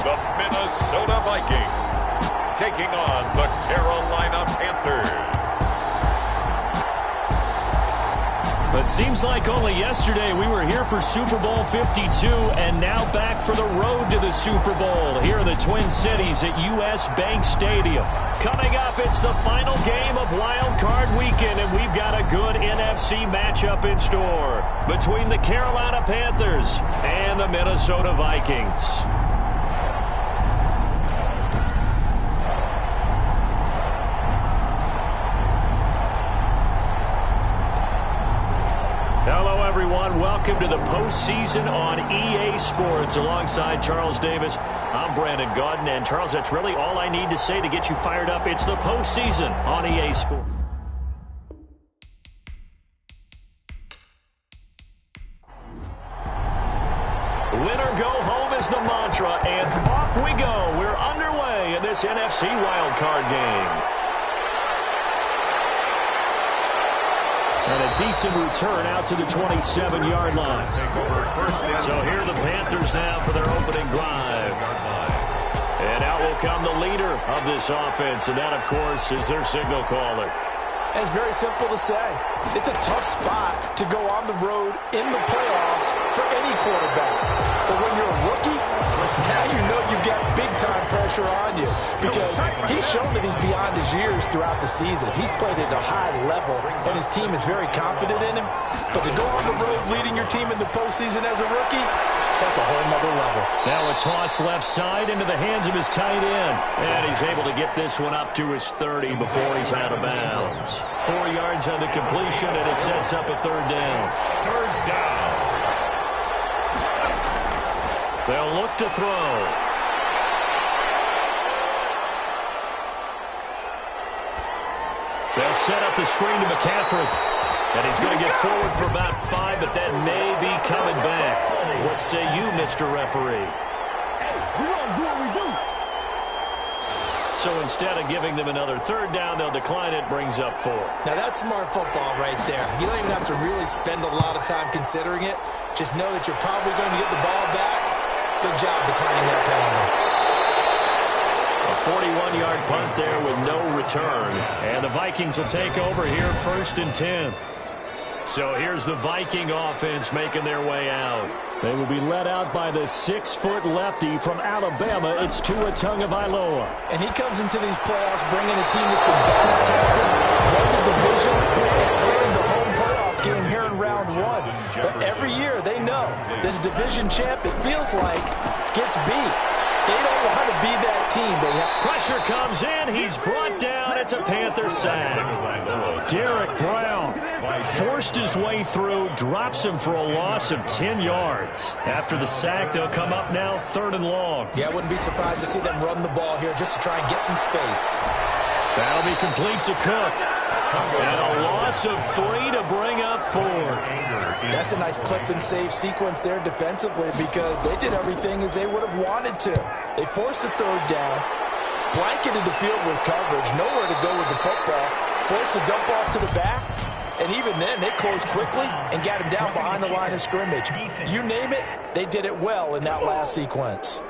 the Minnesota Vikings taking on the Carolina Panthers. It seems like only yesterday we were here for Super Bowl 52 and now back for the road to the Super Bowl here in the Twin Cities at US Bank Stadium. Coming up, it's the final game of Wild Card Weekend, and we've got a good NFC matchup in store between the Carolina Panthers and the Minnesota Vikings. Hello, everyone. Welcome to the postseason on EA Sports. Alongside Charles Davis, I'm Brandon Gaudin. And, Charles, that's really all I need to say to get you fired up. It's the postseason on EA Sports. Winner go home is the mantra, and off we go. We're underway in this NFC wildcard game. And a decent return out to the 27-yard line. So here are the Panthers now for their opening drive. And out will come the leader of this offense, and that, of course, is their signal caller. It's very simple to say. It's a tough spot to go on the road in the playoffs for any quarterback. But when you're a rookie, now you know you get big-time pressure on you because he's shown that he's beyond his years throughout the season. He's played at a high level, and his team is very confident in him. But to go on the road leading your team in the postseason as a rookie, that's a whole nother level. Now a toss left side into the hands of his tight end. And he's able to get this one up to his 30 before he's out of bounds. 4 yards on the completion, and it sets up a third down. Third down. They'll look to throw. They'll set up the screen to McCaffrey. And he's going to get forward for about 5, but that may be coming back. What say you, Mr. Referee? Hey, we're going to do what we do. So instead of giving them another third down, they'll decline it, brings up 4. Now that's smart football right there. You don't even have to really spend a lot of time considering it. Just know that you're probably going to get the ball back. Good job declining that penalty. A 41-yard punt there with no return. And the Vikings will take over here 1st and 10. So here's the Viking offense making their way out. They will be led out by the 6-foot lefty from Alabama. It's Tua Tagovailoa. And he comes into these playoffs bringing a team that's been battle-tested, won the division, and earned the home playoff game here in round 1. But every year they know that a division champ, it feels like, gets beat. They don't want to be that team. Pressure comes in. He's brought down. It's a Panther sack. Derek Brown forced his way through, drops him for a loss of 10 yards. After the sack, they'll come up now 3rd and long. Yeah, I wouldn't be surprised to see them run the ball here just to try and get some space. That'll be complete to Cook. And a loss of 3 to bring up 4. That's a nice clip and save sequence there defensively because they did everything as they would have wanted to. They forced the 3rd down, blanketed the field with coverage, nowhere to go with the football, forced the dump off to the back, and even then they closed quickly and got him down behind the line of scrimmage. You name it, they did it well in that last sequence.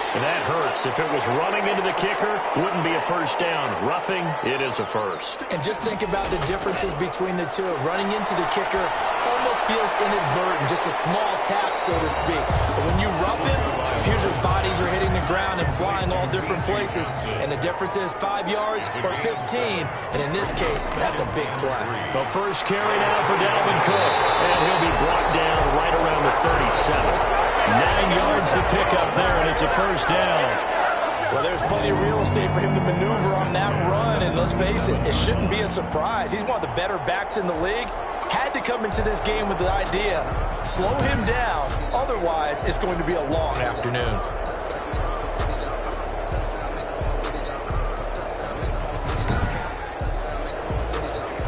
And that hurts. If it was running into the kicker, wouldn't be a first down. Roughing, it is a first. And just think about the differences between the two. Running into the kicker almost feels inadvertent, just a small tap, so to speak. But when you rough him, usually bodies are hitting the ground and flying all different places. And the difference is 5 yards or 15. And in this case, that's a big play. The first carry now for Dalvin Cook. And he'll be brought down right around the 37. 9 yards to pick up there, and it's a first down. Well, there's plenty of real estate for him to maneuver on that run, and let's face it, it shouldn't be a surprise. He's one of the better backs in the league. Had to come into this game with the idea, slow him down, otherwise it's going to be a long afternoon.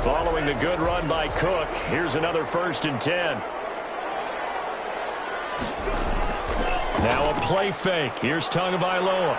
Following the good run by Cook, here's another 1st and 10. Now a play fake. Here's Tagovailoa.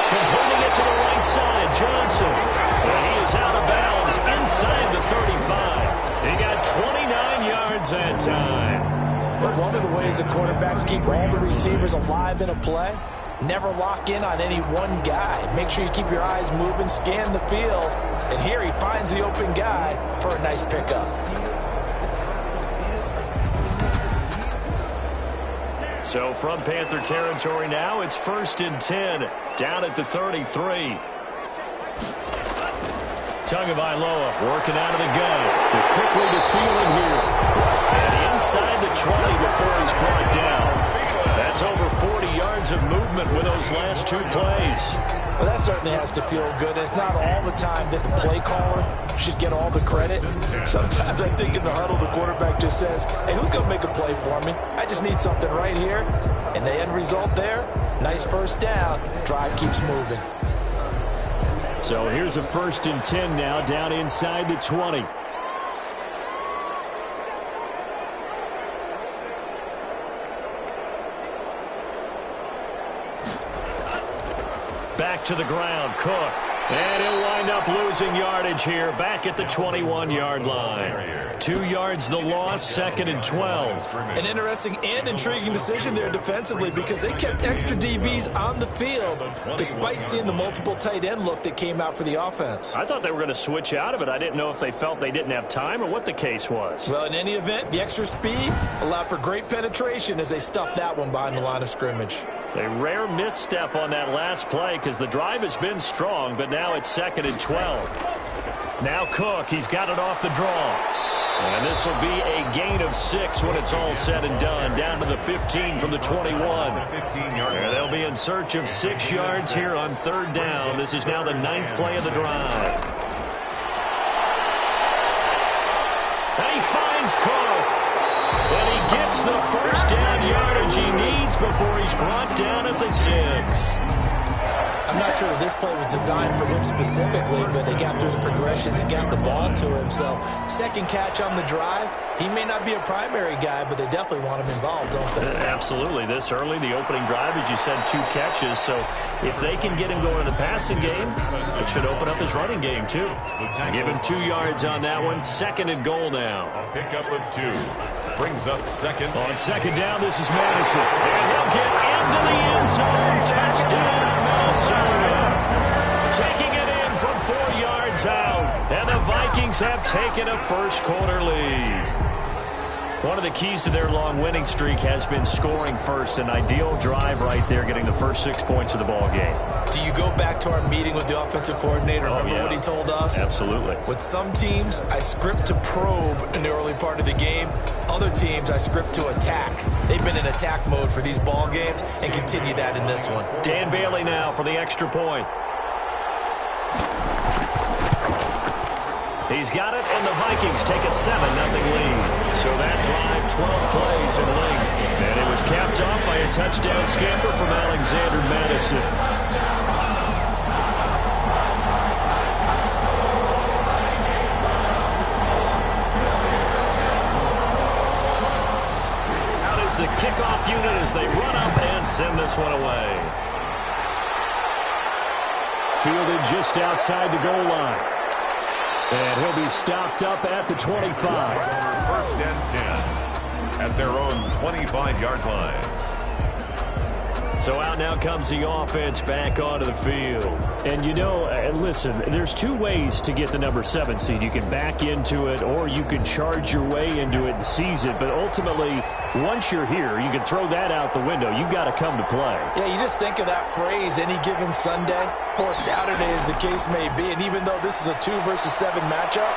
Completing it to the right side, Johnson. And he is out of bounds inside the 35. He got 29 yards that time. But one of the ways the quarterbacks keep all the receivers alive in a play, never lock in on any one guy. Make sure you keep your eyes moving, scan the field, and here he finds the open guy for a nice pickup. So from Panther territory now, it's 1st and 10, down at the 33. Tagovailoa working out of the gun. They're quickly to Thielen here. And inside the 20 before he's brought down. That's over 40 yards of movement with those last 2 plays. Well, that certainly has to feel good. It's not all the time that the play caller should get all the credit. Sometimes I think in the huddle, the quarterback just says, hey, who's going to make a play for me? I just need something right here. And the end result there, nice first down. Drive keeps moving. So here's a 1st and 10 now, down inside the 20. Back to the ground, Cook. And he'll wind up losing yardage here, back at the 21-yard line. 2 yards the loss, 2nd and 12. An interesting and intriguing decision there defensively because they kept extra DBs on the field despite seeing the multiple tight end look that came out for the offense. I thought they were going to switch out of it. I didn't know if they felt they didn't have time or what the case was. Well, in any event, the extra speed allowed for great penetration as they stuffed that one behind the line of scrimmage. A rare misstep on that last play because the drive has been strong, but now it's 2nd and 12. Now Cook, he's got it off the draw. And this will be a gain of 6 when it's all said and done, down to the 15 from the 21. And they'll be in search of 6 yards here on 3rd down. This is now the 9th play of the drive. And he finds Cook. And he gets the first down yardage he needs before he's brought down at the 6. I'm not sure that this play was designed for him specifically, but they got through the progressions and got the ball to him. So, second catch on the drive. He may not be a primary guy, but they definitely want him involved, don't they? Absolutely. This early, the opening drive, as you said, 2 catches. So, if they can get him going in the passing game, it should open up his running game, too. Give him 2 yards on that one. 2nd and goal now. A pickup of 2. Brings up 2nd. On 2nd down, this is Madison. And he'll get into the end zone. Touchdown, Minnesota. Taking it in from 4 yards out. And the Vikings have taken a first-quarter lead. One of the keys to their long winning streak has been scoring first. An ideal drive right there, getting the first 6 points of the ball game. Do you go back to our meeting with the offensive coordinator? Remember what he told us? Absolutely. With some teams, I script to probe in the early part of the game. Other teams, I script to attack. They've been in attack mode for these ball games and continue that in this one. Dan Bailey now for the extra point. He's got it, and the Vikings take a 7-0 lead. So that drive, 12 plays in length. And it was capped off by a touchdown scamper from Alexander Madison. Out is the kickoff unit as they run up and send this one away. Fielded just outside the goal line. And he'll be stopped up at the 25. 1st and 10 at their own 25-yard line. So out now comes the offense back onto the field. And you know, listen, there's 2 ways to get the number 7 seed. You can back into it or you can charge your way into it and seize it. But ultimately, once you're here, you can throw that out the window. You've got to come to play. Yeah, you just think of that phrase, any given Sunday or Saturday as the case may be. And even though this is a 2 versus 7 matchup,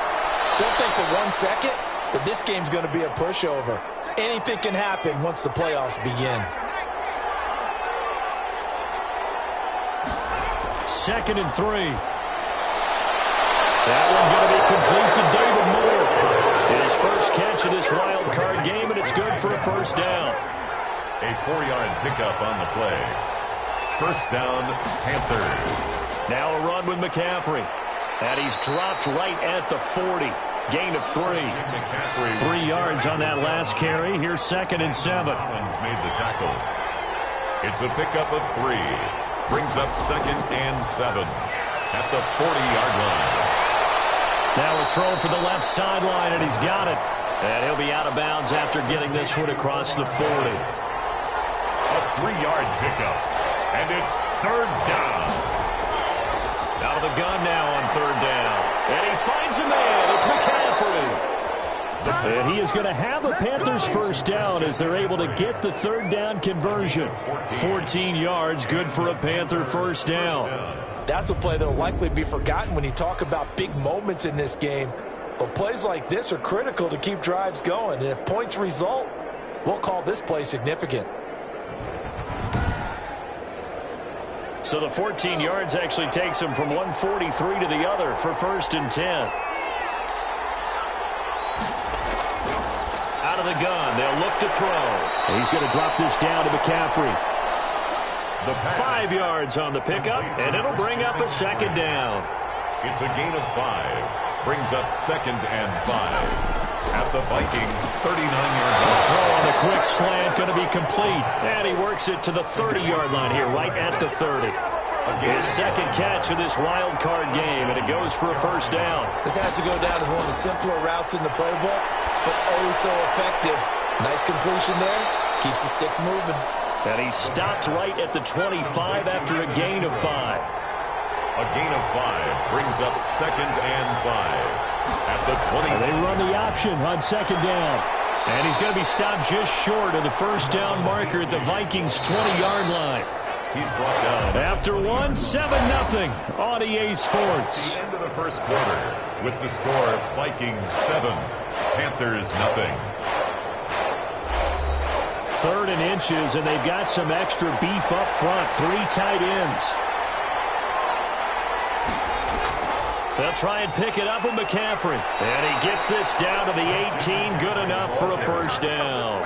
don't think for 1 second that this game's going to be a pushover. Anything can happen once the playoffs begin. 2nd and 3. That one going to be complete to David Moore. His first catch of this wild card game, and it's good for a first down. A 4-yard pickup on the play. First down, Panthers. Now a run with McCaffrey. And he's dropped right at the 40. Gain of 3. 3 yards on that last carry. Here's 2nd and 7. Collins made the tackle. It's a pickup of 3. Brings up 2nd and 7 at the 40-yard line. Now a throw for the left sideline, and he's got it. And he'll be out of bounds after getting this one across the 40. A 3-yard pickup, and it's third down. Out of the gun now on third down. And he finds a man. It's McCaffrey. And he is going to have a Panthers first down as they're able to get the third down conversion. 14 yards, good for a Panther first down. That's a play that will likely be forgotten when you talk about big moments in this game. But plays like this are critical to keep drives going. And if points result, we'll call this play significant. So the 14 yards actually takes him from 143 to the other for 1st and 10. Out of the gun, they'll look to throw. He's going to drop this down to McCaffrey. 5 yards on the pickup, and it'll bring up a second down. It's a gain of 5. Brings up 2nd and 5. At the Vikings, 39-yard line. Throw on the quick slant, going to be complete. And he works it to the 30-yard line here, right at the 30. His second catch of this wild card game, and it goes for a first down. This has to go down as one of the simpler routes in the playbook, but oh so effective. Nice completion there. Keeps the sticks moving. And he stopped right at the 25 after a gain of 5. A gain of 5 brings up 2nd and 5. At the 20. And they run the option on second down. And he's going to be stopped just short of the first down marker at the Vikings' 20-yard line. He's brought down. After one, 7-0 on EA Sports. The end of the first quarter with the score Vikings 7, Panthers 0. 3rd and inches, and they've got some extra beef up front. 3 tight ends. They'll try and pick it up with McCaffrey. And he gets this down to the 18. Good enough for a first down.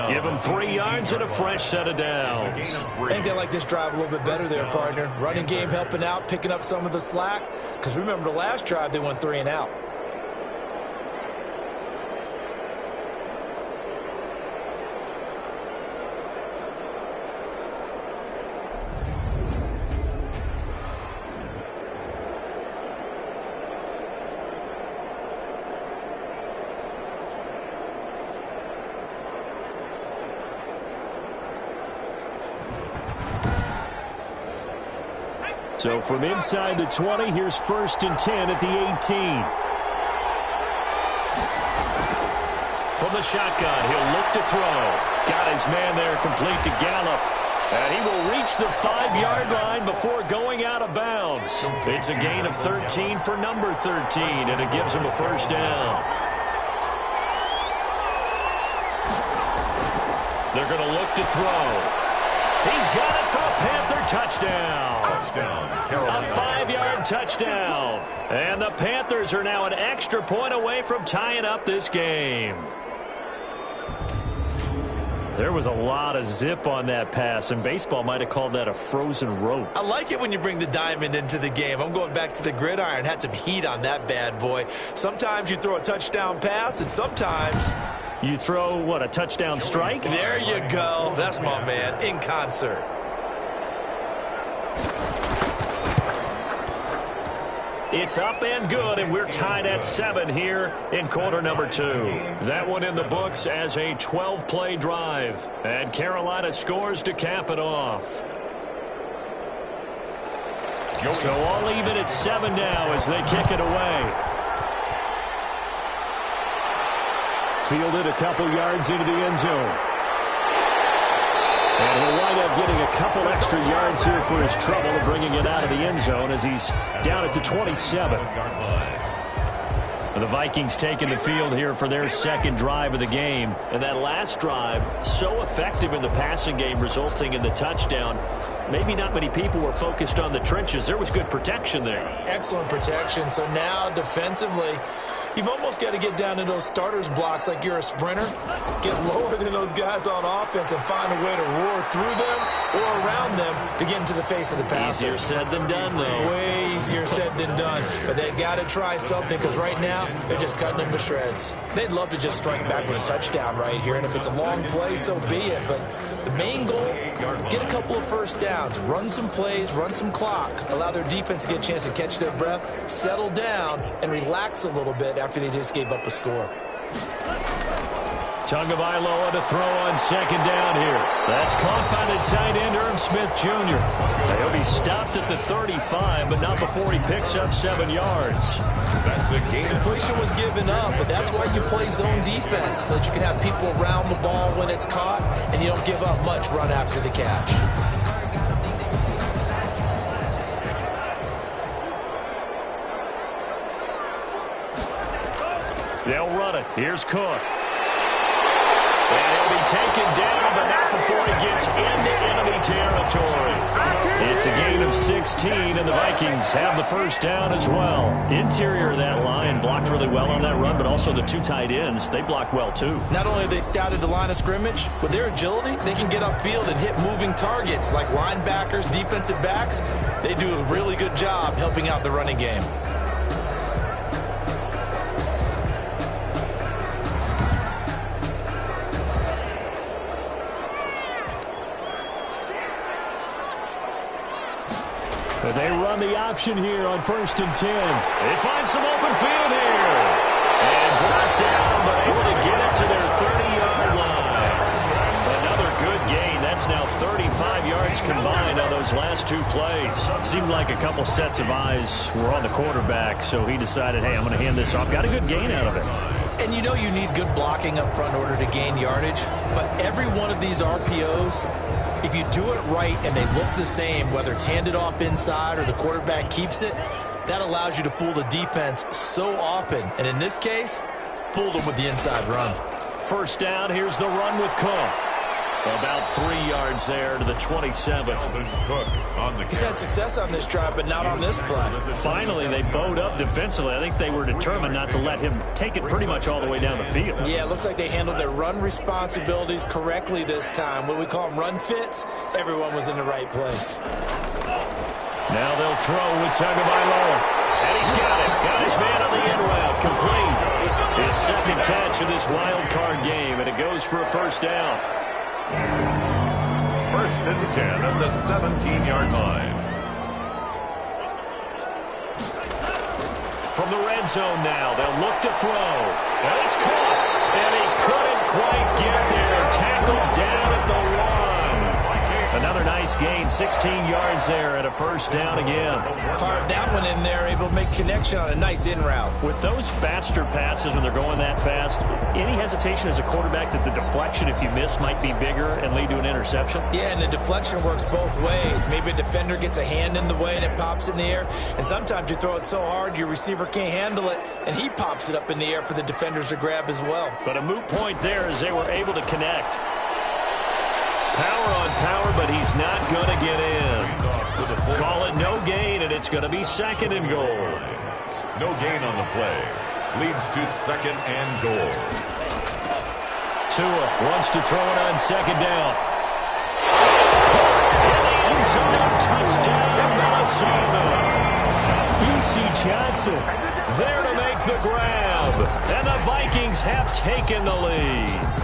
Give him 3 yards and a fresh set of downs. I think they like this drive a little bit better there, partner. Running game helping out, picking up some of the slack. Because remember the last drive, they went 3 and out. So from inside the 20, here's 1st and 10 at the 18. From the shotgun, he'll look to throw. Got his man there, complete to Gallup. And he will reach the 5-yard line before going out of bounds. It's a gain of 13 for number 13, and it gives him a first down. They're going to look to throw. He's got it for a Panther touchdown. A 5-yard touchdown. And the Panthers are now an extra point away from tying up this game. There was a lot of zip on that pass, and baseball might have called that a frozen rope. I like it when you bring the diamond into the game. I'm going back to the gridiron. Had some heat on that bad boy. Sometimes you throw a touchdown pass, and sometimes you throw, what, a touchdown strike? There you go. That's my man, in concert. It's up and good, and we're tied at 7 here in quarter number 2. That one in the books as a 12-play drive. And Carolina scores to cap it off. So all even at 7 now as they kick it away. Fielded a couple yards into the end zone. And he'll wind up getting a couple extra yards here for his trouble of bringing it out of the end zone as he's down at the 27. The Vikings taking the field here for their second drive of the game. And that last drive, so effective in the passing game, resulting in the touchdown. Maybe not many people were focused on the trenches. There was good protection there. Excellent protection. So now defensively, you've almost got to get down to those starters blocks like you're a sprinter. Get lower than those those guys on offense and find a way to roar through them or around them to get into the face of the passer. Easier said than done, though. Way easier said than done. But they've got to try something because right now they're just cutting them to shreds. They'd love to just strike back with a touchdown right here, and if it's a long play, so be it. But the main goal, get a couple of first downs, run some plays, run some clock, allow their defense to get a chance to catch their breath, settle down, and relax a little bit after they just gave up a score. Tagovailoa to throw on second down here. That's caught by the tight end, Irv Smith Jr. He'll be stopped at the 35, but not before he picks up 7 yards. That's a gain. Completion was given up, but that's why you play zone defense, so that you can have people around the ball when it's caught, and you don't give up much run after the catch. They'll run it. Here's Cook. And he'll be taken down, but not before he gets into enemy territory. It's a gain of 16, and the Vikings have the first down as well. Interior of that line blocked really well on that run, but also the 2 tight ends, they blocked well too. Not only have they scouted the line of scrimmage, with their agility, they can get upfield and hit moving targets like linebackers, defensive backs. They do a really good job helping out the running game. They run the option here on 1st and 10. They find some open field here. And brought down, but able to get it to their 30-yard line. Another good gain. That's now 35 yards combined on those last 2 plays. Seemed like a couple sets of eyes were on the quarterback, so he decided, hey, I'm going to hand this off. Got a good gain out of it. And you know you need good blocking up front in order to gain yardage, but every one of these RPOs, if you do it right and they look the same, whether it's handed off inside or the quarterback keeps it, that allows you to fool the defense so often. And in this case, fooled them with the inside run. First down, here's the run with Cook. About 3 yards there to the 27. Cook on the He's had success on this drive, but not on this play. Finally, they bowed up defensively. I think they were determined not to let him take it pretty much all the way down the field. Yeah, it looks like they handled their run responsibilities correctly this time. What we call them run fits, everyone was in the right place. Now they'll throw with Tagovailoa. And he's got it. Got his man on the end route. Complete. His second catch of this wild card game, and it goes for a first down. 1st and 10 at the 17-yard line. From the red zone now, they'll look to throw. And it's caught. And he couldn't quite get there. Tackled down at the 1. Another nice gain, 16 yards there and a first down again. Fired that one in there, able to make connection on a nice in route. With those faster passes when they're going that fast, any hesitation as a quarterback that the deflection, if you miss, might be bigger and lead to an interception? Yeah, and the deflection works both ways. Maybe a defender gets a hand in the way and it pops in the air. And sometimes you throw it so hard your receiver can't handle it, and he pops it up in the air for the defenders to grab as well. But a moot point there as they were able to connect. Power on power, but he's not going to get in. Call it no gain, and it's going to be 2nd and goal. No gain on the play. Leads to 2nd and goal. Tua wants to throw it on 2nd down. It's caught in the end zone. Touchdown, Minnesota. B.C. Johnson there to make the grab. And the Vikings have taken the lead.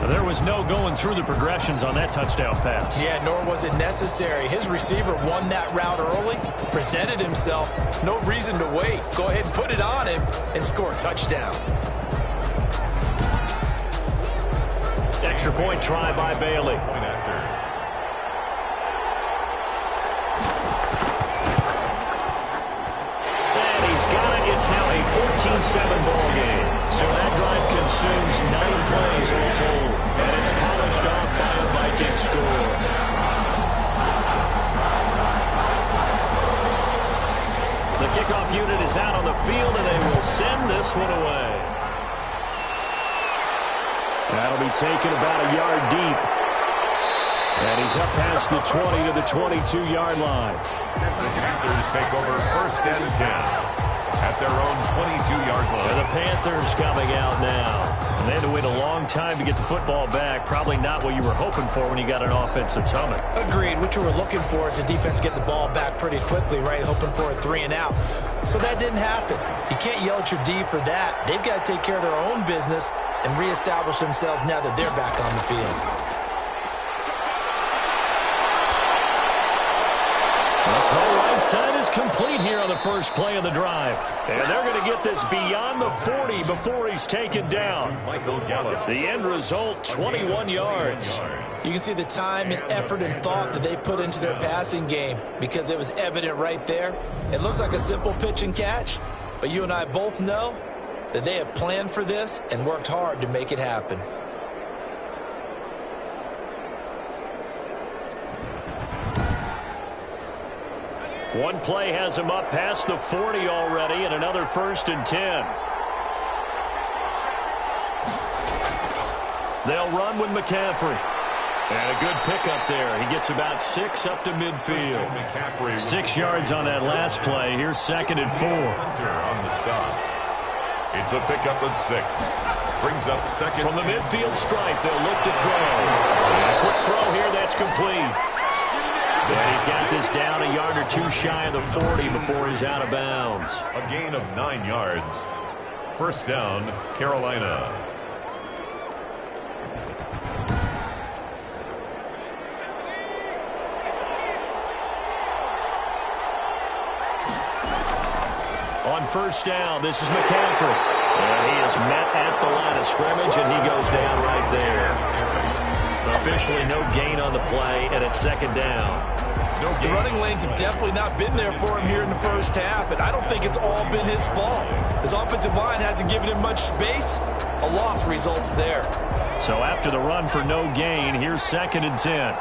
There was no going through the progressions on that touchdown pass. Yeah, nor was it necessary. His receiver won that route early, presented himself. No reason to wait. Go ahead and put it on him and score a touchdown. Extra point try by Bailey. And he's got it. It's now a 14-7 ball game. So that drive consumes 9 plays all told. And it's polished off by a Viking score. The kickoff unit is out on the field, and they will send this one away. That'll be taken about a yard deep. And he's up past the 20 to the 22-yard line. The Panthers take over 1st and 10 at their own 22-yard line. And the Panthers coming out now. And they had to wait a long time to get the football back. Probably not what you were hoping for when you got an offense that's humming. Agreed. What you were looking for is the defense get the ball back pretty quickly, right? Hoping for a 3 and out. So that didn't happen. You can't yell at your D for that. They've got to take care of their own business and reestablish themselves now that they're back on the field. The throw right side is complete here on the first play of the drive. And they're going to get this beyond the 40 before he's taken down. The end result, 21 yards. You can see the time and effort and thought that they put into their passing game because it was evident right there. It looks like a simple pitch and catch, but you and I both know that they have planned for this and worked hard to make it happen. One play has him up past the 40 already, and another 1st and 10. They'll run with McCaffrey. And a good pickup there. He gets about 6 up to midfield. 6 yards on that last play. Here's 2nd and 4. On the stop. It's a pickup of 6. Brings up 2nd. From the midfield stripe, they'll look to throw. And a quick throw here, that's complete. And he's got this down a yard or 2 shy of the 40 before he's out of bounds. A gain of 9 yards. 1st down, Carolina. On 1st down, this is McCaffrey. And he is met at the line of scrimmage, and he goes down right there. Officially no gain on the play, and it's 2nd down. The running lanes have definitely not been there for him here in the first half, and I don't think it's all been his fault. His offensive line hasn't given him much space. A loss results there. So after the run for no gain, here's 2nd and 10.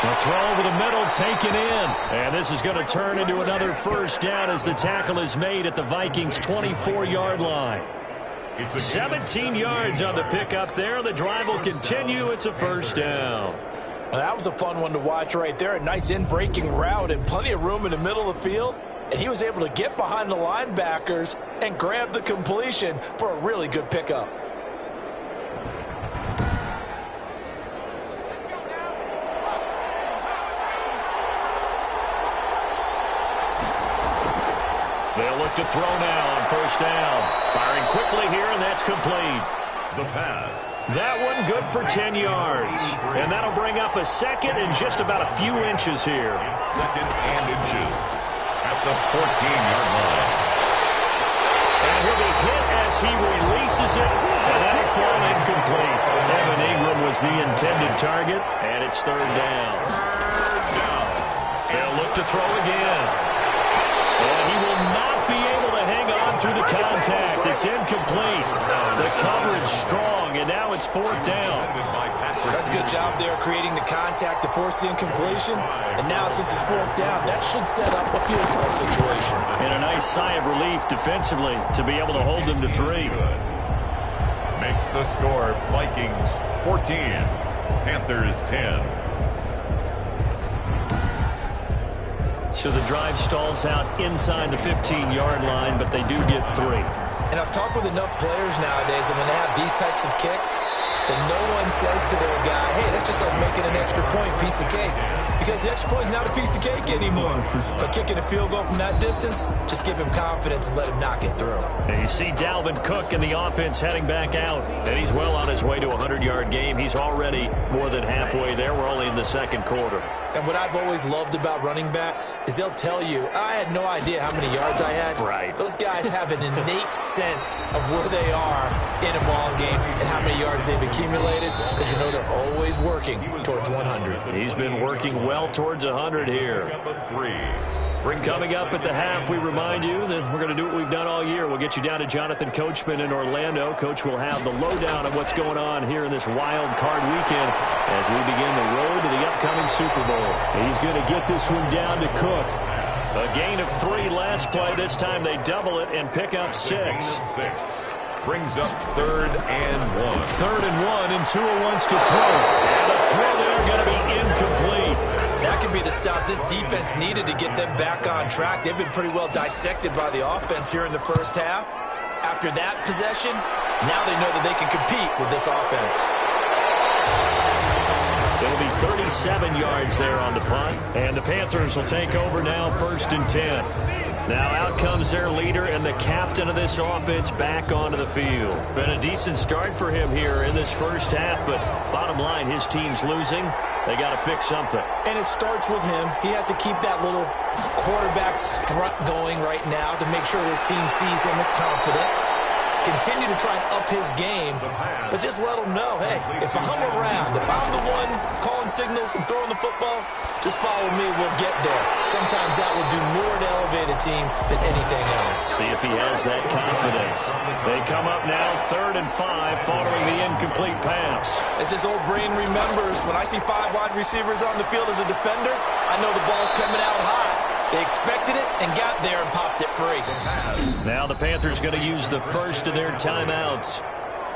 The throw over the middle taken in. And this is going to turn into another 1st down as the tackle is made at the Vikings' 24-yard line. 17 yards on the pickup there. The drive will continue. It's a 1st down. Well, that was a fun one to watch right there. A nice in-breaking route and plenty of room in the middle of the field. And he was able to get behind the linebackers and grab the completion for a really good pickup. They'll look to throw now on 1st down. Firing quickly here, and that's complete. The pass. That one good for 10 yards. And that'll bring up a 2nd and just about a few inches here. 2nd and inches at the 14-yard line. And he'll be hit as he releases it, and that'll fall incomplete. Evan Ingram was the intended target, and it's 3rd down. They'll look to throw again. And he will not be able to hang on through the contact. It's incomplete. The coverage strong, and now it's 4th down. That's a good job there creating the contact to force the incompletion. And now since it's 4th down, that should set up a field goal situation. And a nice sigh of relief defensively to be able to hold them to 3. Makes the score Vikings 14, Panthers 10. So the drive stalls out inside the 15-yard line, but they do get 3. And I've talked with enough players nowadays, and when they have these types of kicks, then no one says to their guy, hey, that's just like making an extra point, piece of cake. Because the extra point is not a piece of cake anymore. But kicking a field goal from that distance, just give him confidence and let him knock it through. And you see Dalvin Cook in the offense heading back out. And he's well on his way to a 100-yard game. He's already more than halfway there. We're only in the 2nd quarter. And what I've always loved about running backs is they'll tell you, I had no idea how many yards I had. Right. Those guys have an innate sense of where they are in a ball game and how many yards they've accumulated, because you know they're always working towards 100. He's been working well towards 100 here. Coming up at the half, we remind you that we're going to do what we've done all year. We'll get you down to Jonathan Coachman in Orlando. Coach will have the lowdown of what's going on here in this wild card weekend as we begin the road to the upcoming Super Bowl. He's going to get this one down to Cook. A gain of 3 last play. This time they double it and pick up 6. Brings up 3rd and 1. 3rd and 1, and Tua wants to throw. And the throw there going to be incomplete. That could be the stop this defense needed to get them back on track. They've been pretty well dissected by the offense here in the first half. After that possession, now they know that they can compete with this offense. It'll be 37 yards there on the punt, and the Panthers will take over now, 1st and 10. Now out comes their leader and the captain of this offense back onto the field. Been a decent start for him here in this first half, but bottom line, his team's losing. They got to fix something. And it starts with him. He has to keep that little quarterback strut going right now to make sure his team sees him as confident. Continue to try and up his game, but just let him know, hey, if I'm around, if I'm the one calling signals and throwing the football, just follow me, we'll get there. Sometimes that will do more to elevate a team than anything else. See if he has that confidence. They come up now, 3rd and 5, following the incomplete pass. As this old brain remembers, when I see 5 wide receivers on the field as a defender, I know the ball's coming out high. They expected it and got there and popped it free. Now the Panthers going to use the first of their timeouts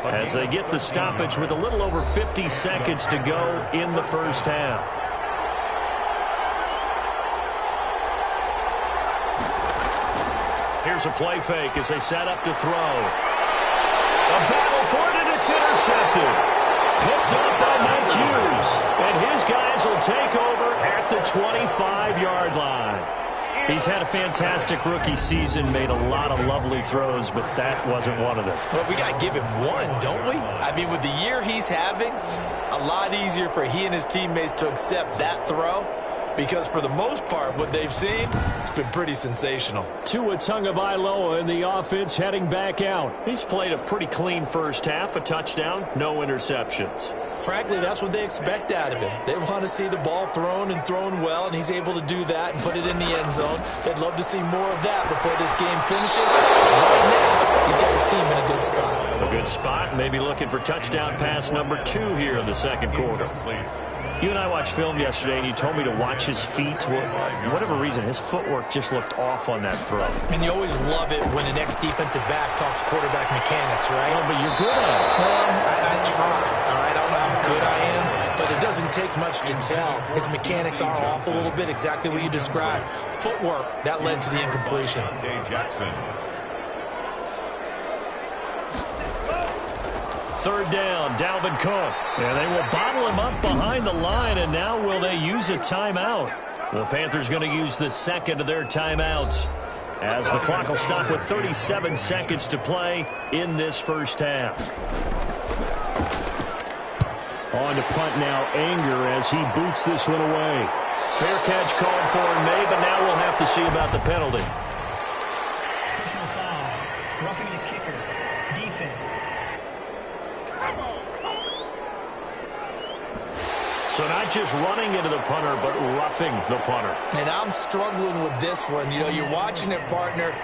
as they get the stoppage with a little over 50 seconds to go in the first half. Here's a play fake as they set up to throw. A battle for it, and it's intercepted. Picked up by Mike Hughes, and his guys will take over at the 25-yard line. He's had a fantastic rookie season, made a lot of lovely throws, but that wasn't one of them. Well, we got to give him one, don't we? I mean, with the year he's having, a lot easier for he and his teammates to accept that throw, because for the most part, what they've seen, it's been pretty sensational. Tua Tagovailoa in the offense heading back out. He's played a pretty clean first half, a touchdown, no interceptions. Frankly, that's what they expect out of him. They want to see the ball thrown and thrown well, and he's able to do that and put it in the end zone. They'd love to see more of that before this game finishes. Right now, he's got his team in a good spot. A good spot, maybe looking for touchdown pass number 2 here in the second quarter. You and I watched film yesterday, and you told me to watch his feet. For whatever reason, his footwork just looked off on that throw. And you always love it when the next defensive back talks quarterback mechanics, right? Well, but you're good at it. Well, I try, all right? I don't know how good I am, but it doesn't take much to tell. His mechanics are off a little bit, exactly what you described. Footwork, that led to the incompletion. Jackson. 3rd down, Dalvin Cook. And they will bottle him up behind the line, and now will they use a timeout? The Panthers going to use the second of their timeouts as the clock will stop with 37 seconds to play in this first half. On to punt now, Anger as he boots this one away. Fair catch called for in May, but now we'll have to see about the penalty. Personal foul, roughing the kicker, defense. So not just running into the punter, but roughing the punter. And I'm struggling with this one. You know, you're watching it, partner.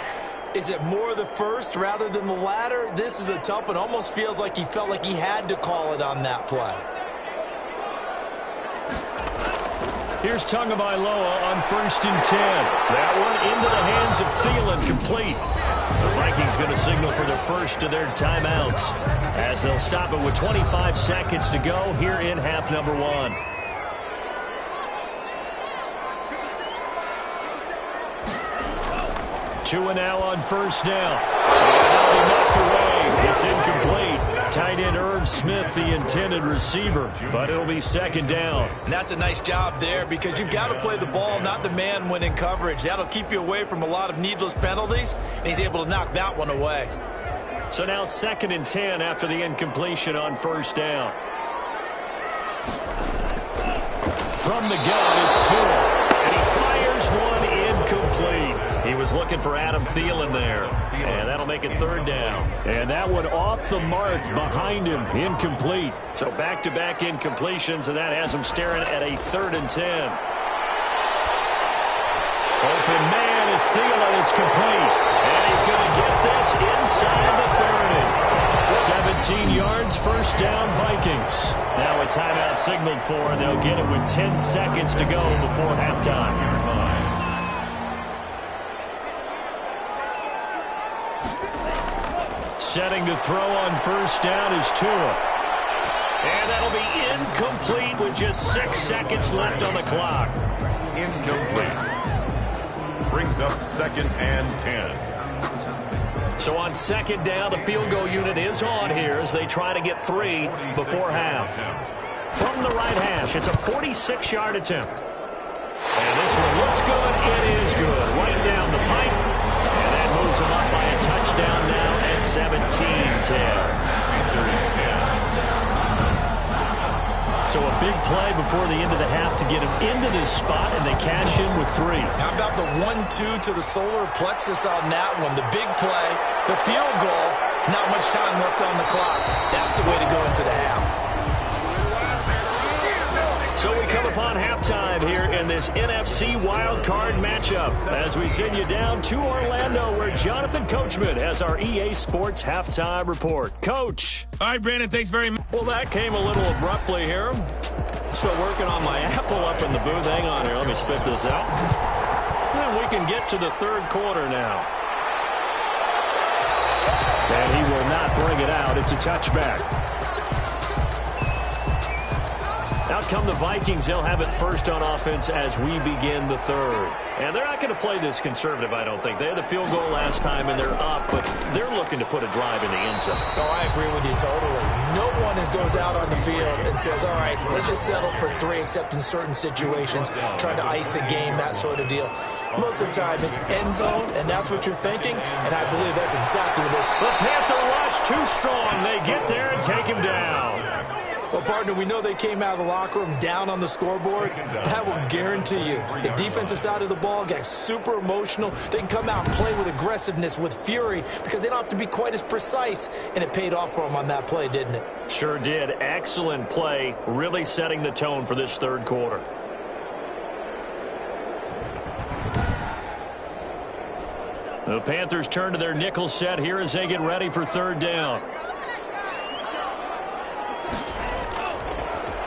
Is it more the first rather than the latter? This is a tough one. Almost feels like he felt like he had to call it on that play. Here's Tagovailoa on 1st and 10. That one into the hands of Thielen, complete. The Vikings going to signal for the first of their timeouts as they'll stop it with 25 seconds to go here in half number 1. Tua now on 1st down. That'll be knocked away. It's incomplete. Tight end Irv Smith, the intended receiver, but it'll be 2nd down. And that's a nice job there because you've got to play the ball, not the man when in coverage. That'll keep you away from a lot of needless penalties, and he's able to knock that one away. So now 2nd and 10 after the incompletion on 1st down. From the gun, it's Tua, and he fires one incomplete. He was looking for Adam Thielen there, and that'll make it 3rd down. And that one off the mark behind him, incomplete. So back-to-back incompletions, and that has him staring at a 3rd and 10. Open man is Thielen, it's complete. And he's going to get this inside the 30. 17 yards, 1st down, Vikings. Now a timeout signaled for, and they'll get it with 10 seconds to go before halftime. Setting to throw on 1st down is Tua. And that'll be incomplete with just 6 seconds left on the clock. Incomplete. Brings up 2nd and 10. So on 2nd down, the field goal unit is on here as they try to get 3 before half. From the right hash, it's a 46-yard attempt. And this one looks good. It is good. Right down the pipe. And that moves them up by a touchdown now at 17-10. So a big play before the end of the half to get him into this spot, and they cash in with 3. How about the 1-2 to the solar plexus on that one? The big play, the field goal, not much time left on the clock. That's the way to go into the half. So we come upon halftime here in this NFC wildcard matchup as we send you down to Orlando where Jonathan Coachman has our EA Sports halftime report. Coach. All right, Brandon, thanks very much. Well, that came a little abruptly here. Still working on my apple up in the booth. Hang on here. Let me spit this out. And we can get to the 3rd quarter now. And he will not bring it out. It's a touchback. Out come the Vikings. They'll have it first on offense as we begin the 3rd. And they're not going to play this conservative, I don't think. They had the field goal last time, and they're up, but they're looking to put a drive in the end zone. Oh, I agree with you totally. No one goes out on the field and says, all right, let's just settle for 3, except in certain situations, trying to ice a game, that sort of deal. Most of the time, it's end zone, and that's what you're thinking, and I believe that's exactly what they're... The Panther rush too strong. They get there and take him down. Well, partner, we know they came out of the locker room down on the scoreboard. That will guarantee you the defensive side of the ball gets super emotional. They can come out and play with aggressiveness, with fury, because they don't have to be quite as precise. And it paid off for them on that play, didn't it? Sure did. Excellent play, really setting the tone for this 3rd quarter. The Panthers turn to their nickel set here as they get ready for 3rd down.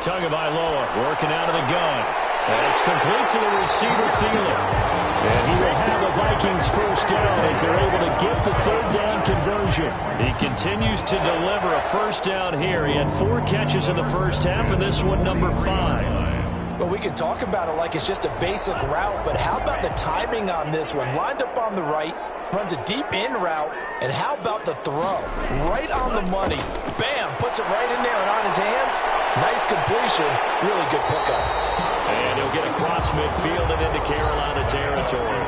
Tagovailoa working out of the gun. That's complete to the receiver, Thielen. And he will have the Vikings first down as they're able to get the 3rd down conversion. He continues to deliver a first down here. He had 4 catches in the first half, and this one number 5. Well, we can talk about it like it's just a basic route, but how about the timing on this one? Lined up on the right, runs a deep in route, and how about the throw? Right on the money. Bam, puts it right in there and on his hands. Nice completion, really good pickup. And he'll get across midfield and into Carolina territory.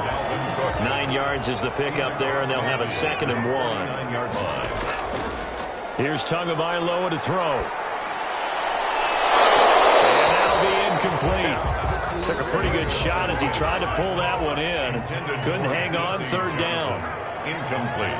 9 yards is the pickup there, and they'll have a 2nd and 1. 9-yard line. Here's Tagovailoa to throw. Incomplete. Took a pretty good shot as he tried to pull that one in. Couldn't hang on. 3rd down. Incomplete.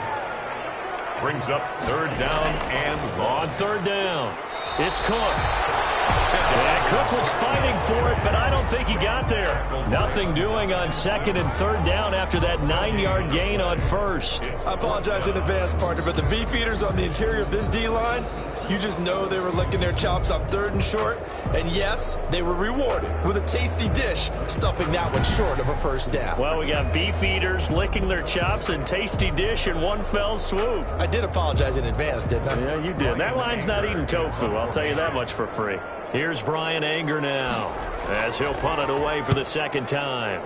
Brings up 3rd down and on 3rd down. It's Cook. And Cook was fighting for it, but I don't think he got there. Nothing doing on 2nd and 3rd down after that 9-yard gain on 1st. I apologize in advance, partner, but the beefeaters on the interior of this D-line, you just know they were licking their chops on 3rd and short. And yes, they were rewarded with a tasty dish, stuffing that one short of a first down. Well, we got beefeaters licking their chops and tasty dish in one fell swoop. I did apologize in advance, didn't I? Yeah, you did. That line's not eating tofu. I'll tell you that much for free. Here's Brian Anger now as he'll punt it away for the 2nd time.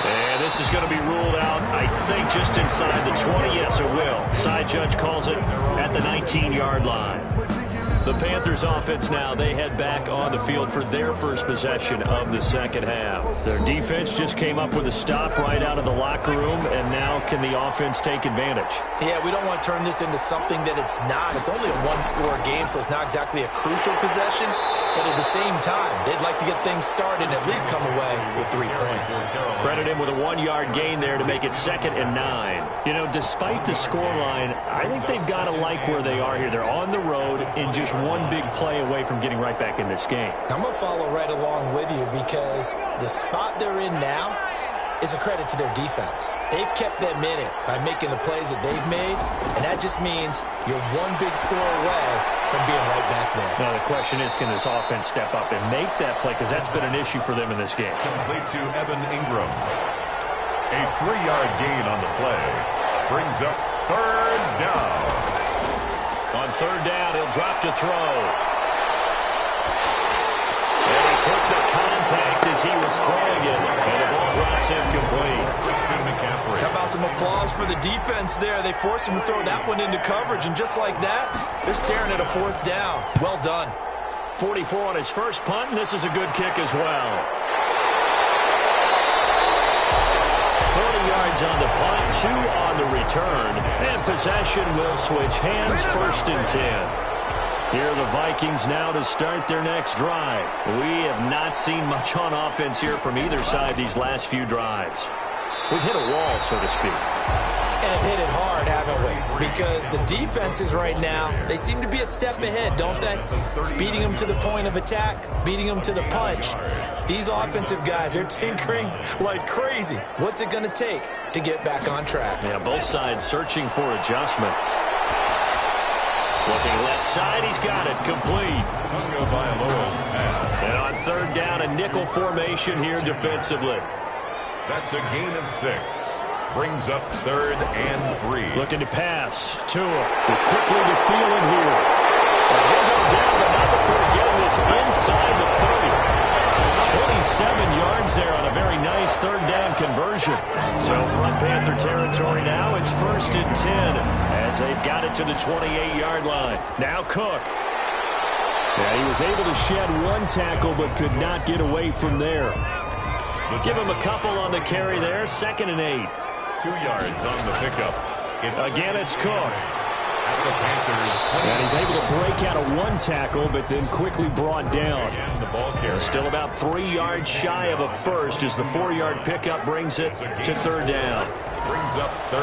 And this is going to be ruled out, I think, just inside the 20. Yes, it will. Side judge calls it at the 19-yard line. The Panthers offense now, they head back on the field for their first possession of the 2nd half. Their defense just came up with a stop right out of the locker room, and now can the offense take advantage? Yeah, we don't want to turn this into something that it's not. It's only a 1-score game, so it's not exactly a crucial possession. But at the same time, they'd like to get things started and at least come away with 3 points. Credit him with a 1-yard gain there to make it 2nd and 9. You know, despite the scoreline, I think they've got to like where they are here. They're on the road in just one big play away from getting right back in this game. I'm going to follow right along with you because the spot they're in now is a credit to their defense. They've kept them in it by making the plays that they've made, and that just means you're one big score away from being right back there. Now, the question is, can this offense step up and make that play? Because that's been an issue for them in this game. Complete to Evan Ingram. A 3-yard gain on the play. Brings up 3rd down. On 3rd down, he'll drop to throw. And he took the contact as he was throwing it, and the ball drops incomplete. How about some applause for the defense there? They forced him to throw that one into coverage, and just like that, they're staring at a 4th down. Well done. 44 on his first punt, and this is a good kick as well. 40 yards on the punt, 2 on the return, and possession will switch hands, 1st and 10. Here are the Vikings now to start their next drive. We have not seen much on offense here from either side these last few drives. We've hit a wall, so to speak. And have hit it hard, haven't we? Because the defenses right now, they seem to be a step ahead, don't they? Beating them to the point of attack, beating them to the punch. These offensive guys, they're tinkering like crazy. What's it going to take to get back on track? Yeah, both sides searching for adjustments. Looking left side, he's got it, complete. And on 3rd down, a nickel formation here defensively. That's a gain of 6. Brings up 3rd and 3. Looking to pass. Tua will quickly to Thielen here. He'll go down, but not before getting this inside the 30. 27 yards there on a very nice 3rd down conversion. So from Panther territory now, it's 1st and 10 as they've got it to the 28-yard line. Now Cook. Yeah, he was able to shed 1 tackle but could not get away from there. Give him a couple on the carry there. 2nd and 8. 2 yards on the pickup. Again, it's Cook. And he's able to break out of 1 tackle, but then quickly brought down. Still about 3 yards shy of a first as the 4-yard pickup brings it to 3rd down.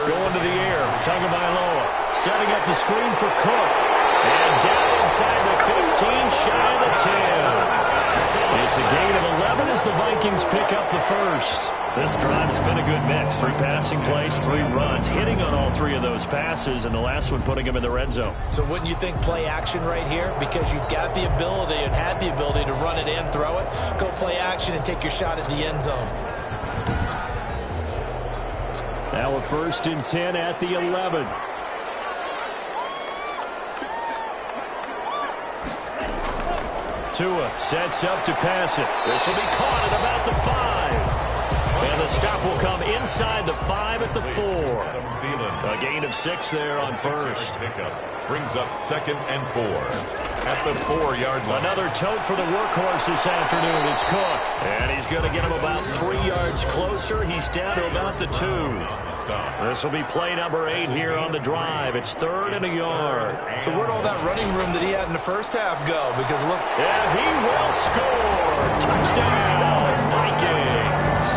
Going to the air, Tagovailoa setting up the screen for Cook. And down inside the 15, shy of the 10. It's a gain of 11 as the Vikings pick up the first. This drive has been a good mix. 3 passing plays, 3 runs, hitting on all 3 of those passes, and the last one putting him in the red zone. So wouldn't you think play action right here? Because you've got the ability and had the ability to run it and throw it. Go play action and take your shot at the end zone. Now a 1st and 10 at the 11. Tua sets up to pass it. This will be caught at about the 5. And the stop will come inside the 5 at the 4. A gain of 6 there on first. Brings up 2nd and 4 at the 4-yard line. Another tote for the workhorse this afternoon. It's Cook. And he's going to get him about 3 yards closer. He's down to about the 2. This will be play number 8 here on the drive. It's 3rd and a yard. So where'd all that running room that he had in the first half go? Because it looks... And he will score. Touchdown, Vikings.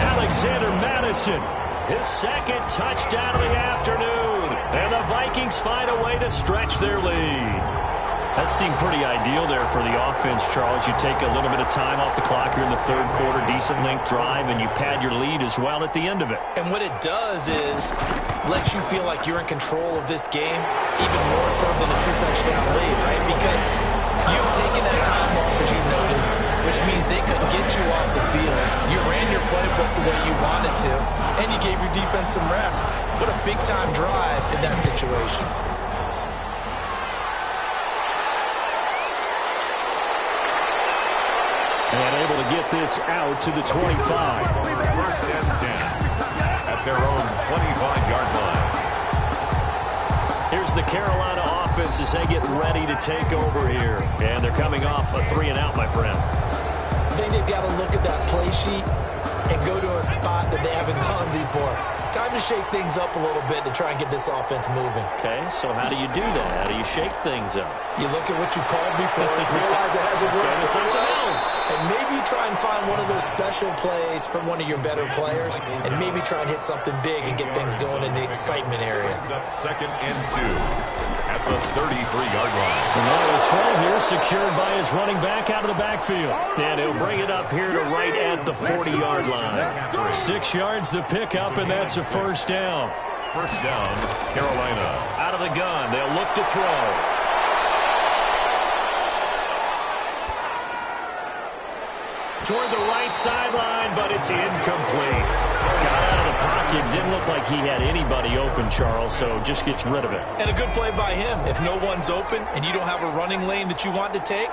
Alexander Madison, his 2nd touchdown of the afternoon. And the Vikings find a way to stretch their lead. That seemed pretty ideal there for the offense, Charles. You take a little bit of time off the clock here in the 3rd quarter, decent length drive, and you pad your lead as well at the end of it. And what it does is let you feel like you're in control of this game, even more so than a 2-touchdown lead, right? Because you've taken that time off, as you noted, which means they couldn't get you off the field. You ran your playbook the way you wanted to, and you gave your defense some rest. What a big-time drive in that situation. And able to get this out to the 25. 1st and 10 at their own 25-yard line. Here's the Carolina offense as they get ready to take over here. And they're coming off a 3-and-out, my friend. I think they've got to look at that play sheet and go to a spot that they haven't gone before. Time to shake things up a little bit to try and get this offense moving. Okay, so how do you do that? How do you shake things up? You look at what you called before, realize it hasn't worked so something well, else. and maybe try and find one of those special plays from one of your better players, and maybe try and hit something big and get things going in the excitement area. Brings up 2nd and 2 at the 33-yard line. And now his throw here secured by his running back out of the backfield. And he'll bring it up here to right at the 40-yard line. 6 yards the pickup, and that's a 1st down. 1st down, Carolina. Out of the gun, they'll look to throw. Toward the right sideline, but it's incomplete. Got out of the pocket. Didn't look like he had anybody open, Charles, so just gets rid of it. And a good play by him. If no one's open and you don't have a running lane that you want to take,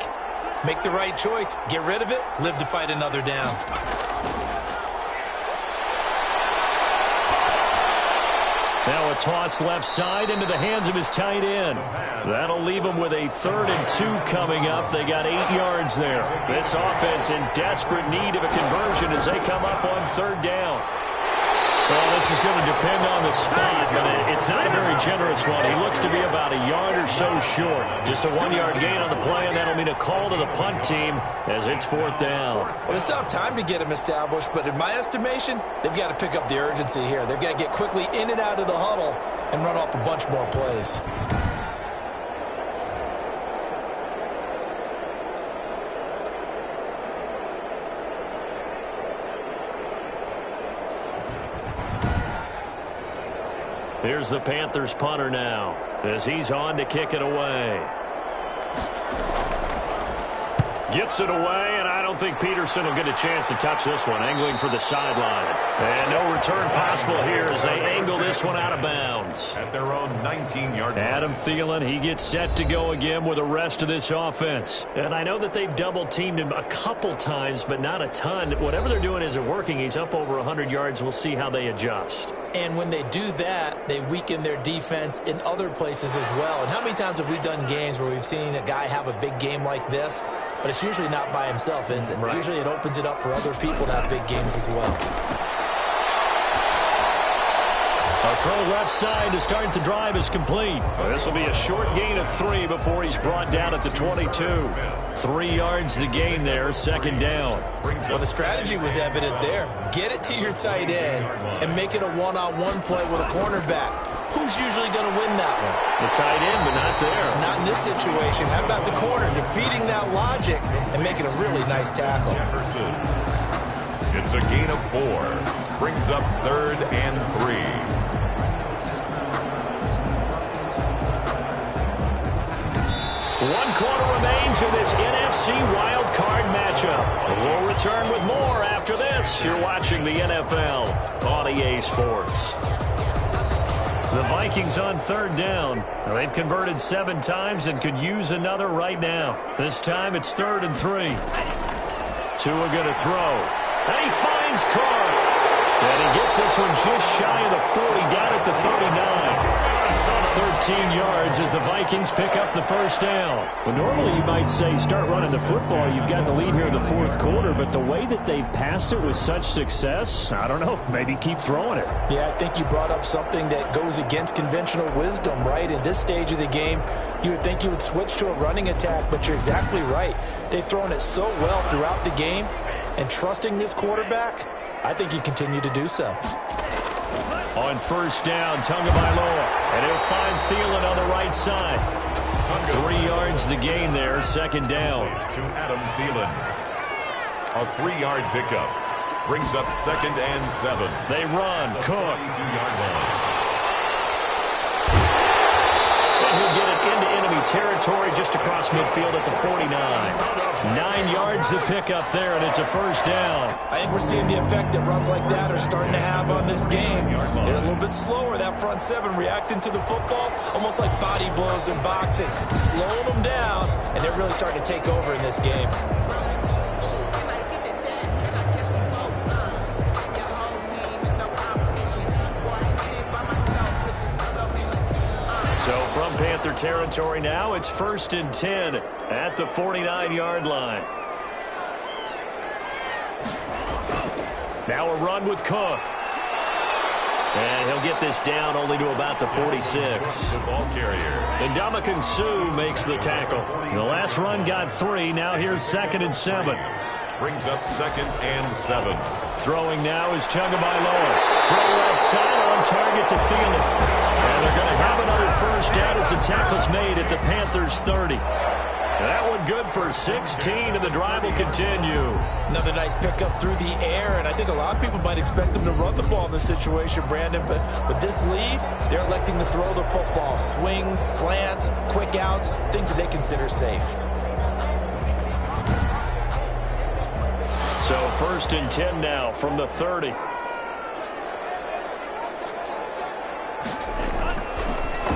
Make the right choice. Get rid of it. Live to fight another down. Now a toss left side into the hands of his tight end. That'll leave him with a 3rd and 2 coming up. They got 8 yards there. This offense in desperate need of a conversion as they come up on 3rd down. Well, this is going to depend on the spot, but it's not a very generous one. He looks to be about a yard or so short. Just a 1-yard gain on the play, and that'll mean a call to the punt team as it's 4th down. Well, they still have time to get him established, but in my estimation, they've got to pick up the urgency here. They've got to get quickly in and out of the huddle and run off a bunch more plays. Here's the Panthers punter now as he's on to kick it away. Gets it away, and I don't think Peterson will get a chance to touch this one. Angling for the sideline. And no return possible here as they angle this one out of bounds. At their own 19-yard line. Adam Thielen, he gets set to go again with the rest of this offense. And I know that they've double-teamed him a couple times, but not a ton. Whatever they're doing isn't working. He's up over 100 yards. We'll see how they adjust. And when they do that, they weaken their defense in other places as well. And how many times have we done games where we've seen a guy have a big game like this, but it's usually not by himself, is it? Right. Usually it opens it up for other people to have big games as well. A throw left side to start the drive is complete. This will be a short gain of 3 before he's brought down at the 22. 3 yards the gain there, 2nd down. Well, the strategy was evident there. Get it to your tight end and make it a one-on-one play with a cornerback. Who's usually going to win that one? The tight end, but not there. Not in this situation. How about the corner defeating that logic and making a really nice tackle? It's a gain of 4. Brings up 3rd and 3. 1 quarter remains in this NFC wildcard matchup. We'll return with more after this. You're watching the NFL on EA Sports. The Vikings on 3rd down. They've converted 7 times and could use another right now. This time it's 3rd and 3. Tua going to throw. And he finds Clark. And he gets this one just shy of the 40, down at the 39. 13 yards as the Vikings pick up the 1st down. Well, normally you might say start running the football. You've got the lead here in the 4th quarter, but the way that they've passed it with such success, I don't know, maybe keep throwing it. Yeah, I think you brought up something that goes against conventional wisdom, right? In this stage of the game, you would think you would switch to a running attack, but you're exactly right. They've thrown it so well throughout the game, and trusting this quarterback, I think you continue to do so. On 1st down, Tagovailoa, and he'll find Thielen on the right side. 3 yards the gain there, 2nd down. To Adam Thielen. A 3-yard pickup. Brings up 2nd and 7. They run. Cook. 22-yard line. And he'll get it into enemy territory just across midfield at the 49. 9 yards to pick up there, and it's a 1st down. I think we're seeing the effect that runs like that are starting to have on this game. They're a little bit slower, that front 7, reacting to the football, almost like body blows in boxing, slowing them down, and they're really starting to take over in this game. So from Panther territory now, it's 1st and 10 at the 49-yard line. Now a run with Cook. And he'll get this down only to about the 46. The ball carrier. And Ndamukong Suh makes the tackle. The last run got 3. Now here's 2nd and 7. Brings up 2nd and 7. Throwing now is Tagovailoa. Throw left side on target to Thielen. And they're going to have another 1st down as the tackle's made at the Panthers' 30. That one good for 16, and the drive will continue. Another nice pickup through the air, and I think a lot of people might expect them to run the ball in this situation, Brandon, but with this lead, they're electing to throw the football. Swings, slants, quick outs, things that they consider safe. So 1st and 10 now from the 30.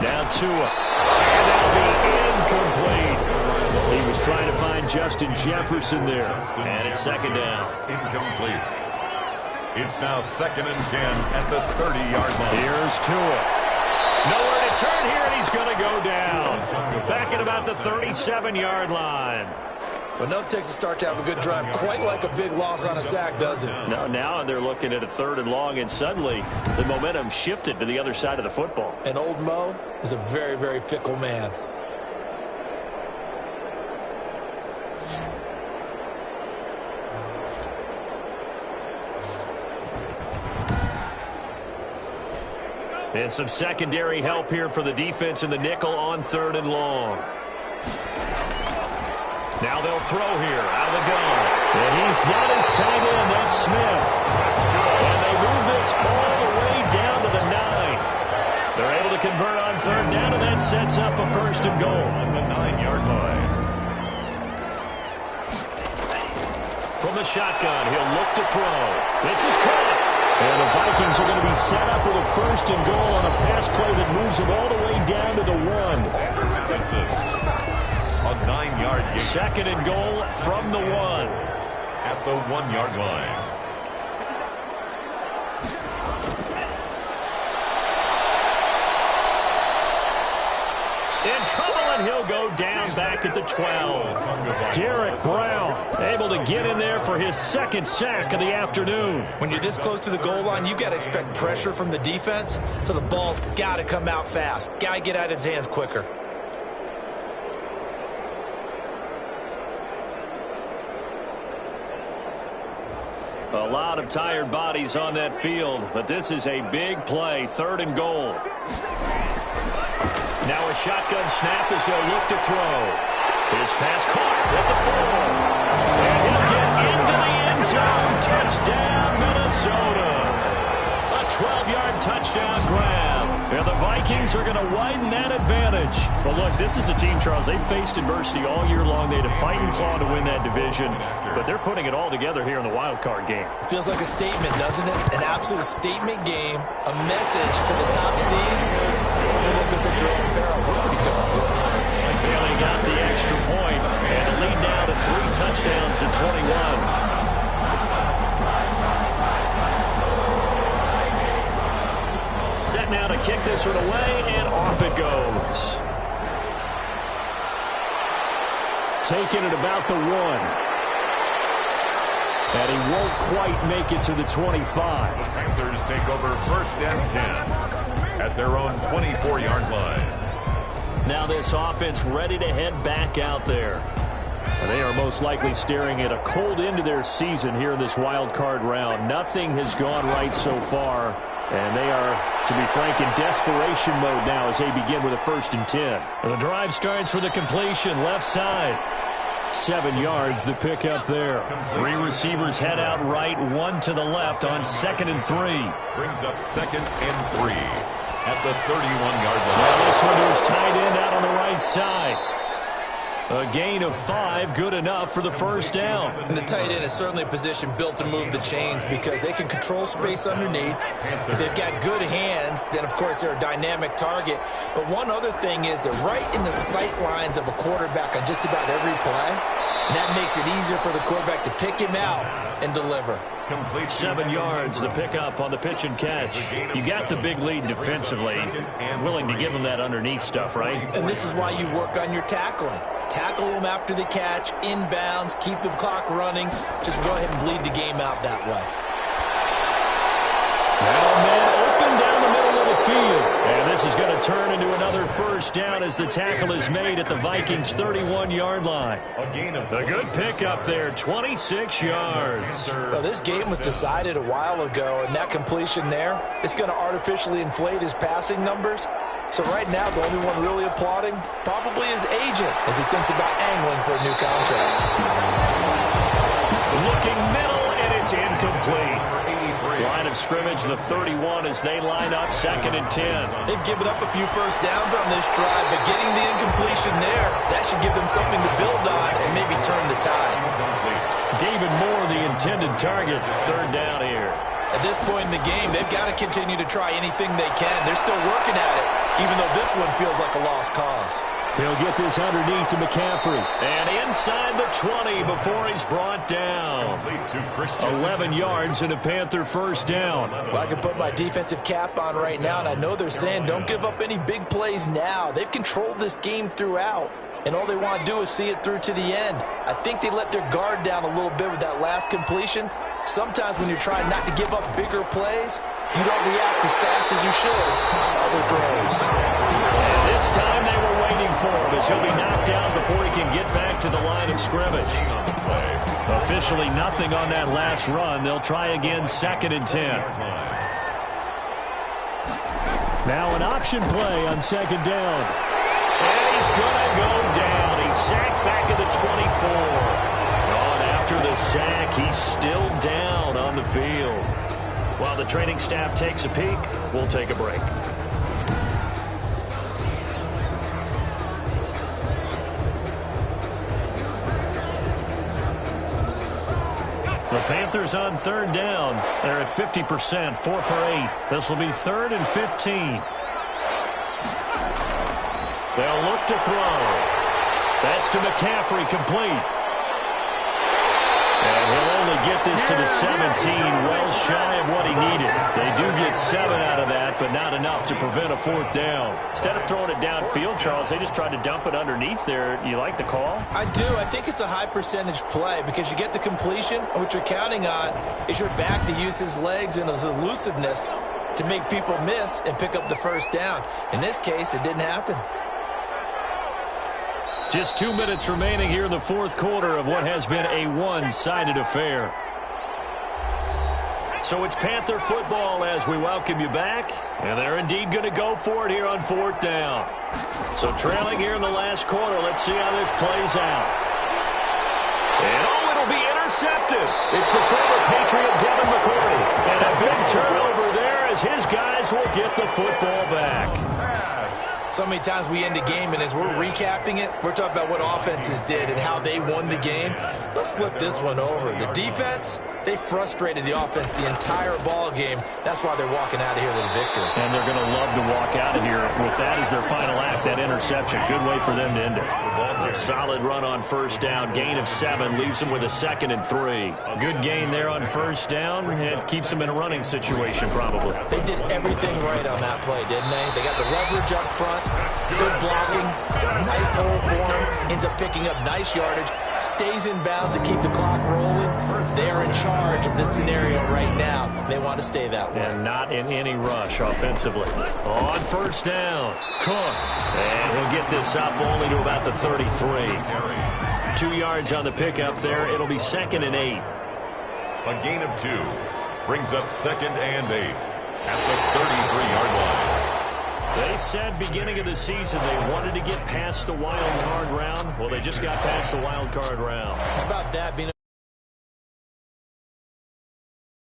Now Tua. And that'll be incomplete. He was trying to find Justin Jefferson there. And it's second down. Incomplete. It's now 2nd and 10 at the 30-yard line. Here's Tua. Nowhere to turn here, and he's going to go down. Back at about the 37-yard line. Well, nothing takes a start to have a good drive, quite like a big loss on a sack, does it? No, now they're looking at a 3rd and long, and suddenly the momentum shifted to the other side of the football. And old Mo is a very, very fickle man. And some secondary help here for the defense in the nickel on 3rd and long. Now they'll throw here out of the gun. And he's got his tight end. That's Smith. And they move this all the way down to the 9. They're able to convert on 3rd down, and that sets up a 1st and goal. On the 9-yard line. From the shotgun, he'll look to throw. This is caught. And the Vikings are going to be set up with a 1st and goal on a pass play that moves them all the way down to the 1. This is a 9-yard gain. 2nd and goal from the 1. At the 1-yard line. In trouble, and he'll go down back at the 12. Derek Brown able to get in there for his 2nd sack of the afternoon. When you're this close to the goal line, you got to expect pressure from the defense, so the ball's got to come out fast. Got to get out of his hands quicker. A lot of tired bodies on that field, but this is a big play, 3rd and goal. Now a shotgun snap as they'll look to throw. His pass caught at the 4. And he'll get into the end zone. Touchdown, Minnesota. A 12-yard touchdown grab. And the Vikings are going to widen that advantage. Well, look, this is a team, Charles. They've faced adversity all year long. They had to fight and claw to win that division. But they're putting it all together here in the wild card game. Feels like a statement, doesn't it? An absolute statement game. A message to the top seeds. Look at Jerome Barrow. We're pretty darn good. Yeah, they got the extra point, and the lead now to 3 touchdowns at 21. Set now to kick this one away, and off it goes. Taking it about the 1. And he won't quite make it to the 25. The Panthers take over 1st and 10 at their own 24-yard line. Now this offense ready to head back out there. And they are most likely staring at a cold end to their season here in this wild card round. Nothing has gone right so far. And they are, to be frank, in desperation mode now as they begin with a 1st and 10. The drive starts with a completion left side. 7 yards, the pick up there. 3 receivers head out right, 1 to the left on 2nd and 3. Brings up 2nd and 3 at the 31-yard line. Now this one is tight end out on the right side. A gain of 5, good enough for the 1st down. And the tight end is certainly a position built to move the chains because they can control space underneath. If they've got good hands, then of course they're a dynamic target. But one other thing is they're right in the sight lines of a quarterback on just about every play. And that makes it easier for the quarterback to pick him out and deliver. 7 yards, the pickup on the pitch and catch. You got the big lead defensively. Willing to give them that underneath stuff, right? And this is why you work on your tackling. Tackle them after the catch, inbounds, keep the clock running. Just go ahead and bleed the game out that way. Now man open down the middle of the field. And this is going to turn into another 1st down as the tackle is made at the Vikings' 31-yard line. A good pickup there, 26 yards. Well, this game was decided a while ago, and that completion there is going to artificially inflate his passing numbers. So right now, the only one really applauding probably his agent as he thinks about angling for a new contract. Looking middle, and it's incomplete. Line of scrimmage, the 31 as they line up 2nd and 10. They've given up a few 1st downs on this drive, but getting the incompletion there, that should give them something to build on and maybe turn the tide. David Moore, the intended target, 3rd down here. At this point in the game, they've got to continue to try anything they can. They're still working at it, even though this one feels like a lost cause. They'll get this underneath to McCaffrey. And inside the 20 before he's brought down. 11 yards and a Panther first down. Well, I can put my defensive cap on right now, and I know they're saying don't give up any big plays now. They've controlled this game throughout, and all they want to do is see it through to the end. I think they let their guard down a little bit with that last completion. Sometimes when you're trying not to give up bigger plays, you don't react as fast as you should on other throws. And this time they were waiting for him as he'll be knocked down before he can get back to the line of scrimmage. Officially nothing on that last run. They'll try again, 2nd and 10. Now an option play on 2nd down. And he's going to go down. He's sacked back at the 24. On after the sack, he's still down on the field. While the training staff takes a peek, we'll take a break. The Panthers on 3rd down. They're at 50%, 4 for 8. This will be 3rd and 15. They'll look to throw. That's to McCaffrey, complete. And he'll only get this to the 17, well shy of what he needed. They do get 7 out of that, but not enough to prevent a 4th down. Instead of throwing it downfield, Charles, they just tried to dump it underneath there. You like the call? I do. I think it's a high percentage play because you get the completion, and what you're counting on is your back to use his legs and his elusiveness to make people miss and pick up the 1st down. In this case, it didn't happen. Just 2 minutes remaining here in the 4th quarter of what has been a one-sided affair. So it's Panther football as we welcome you back. And they're indeed going to go for it here on 4th down. So trailing here in the last quarter. Let's see how this plays out. And it'll be intercepted. It's the former Patriot Devin McCourty. And a big turnover there as his guys will get the football back. So many times we end a game, and as we're recapping it, we're talking about what offenses did and how they won the game. Let's flip this one over. The defense, they frustrated the offense the entire ball game. That's why they're walking out of here with a victory. And they're going to love to walk out of here with that as their final act, that interception. Good way for them to end it. A solid run on 1st down. Gain of 7 leaves them with a 2nd and 3. Good gain there on 1st down. It keeps them in a running situation probably. They did everything right on that play, didn't they? They got the leverage up front. Good blocking, nice hole for him, ends up picking up nice yardage, stays in bounds to keep the clock rolling. They are in charge of this scenario right now. They want to stay that way. And not in any rush offensively. On 1st down, Cook. And he'll get this up only to about the 33. 2 yards on the pickup there. It'll be 2nd and 8. A gain of 2 brings up 2nd and 8 at the 33-yard line. They said beginning of the season they wanted to get past the wild card round. Well, they just got past the wild card round. How about that, being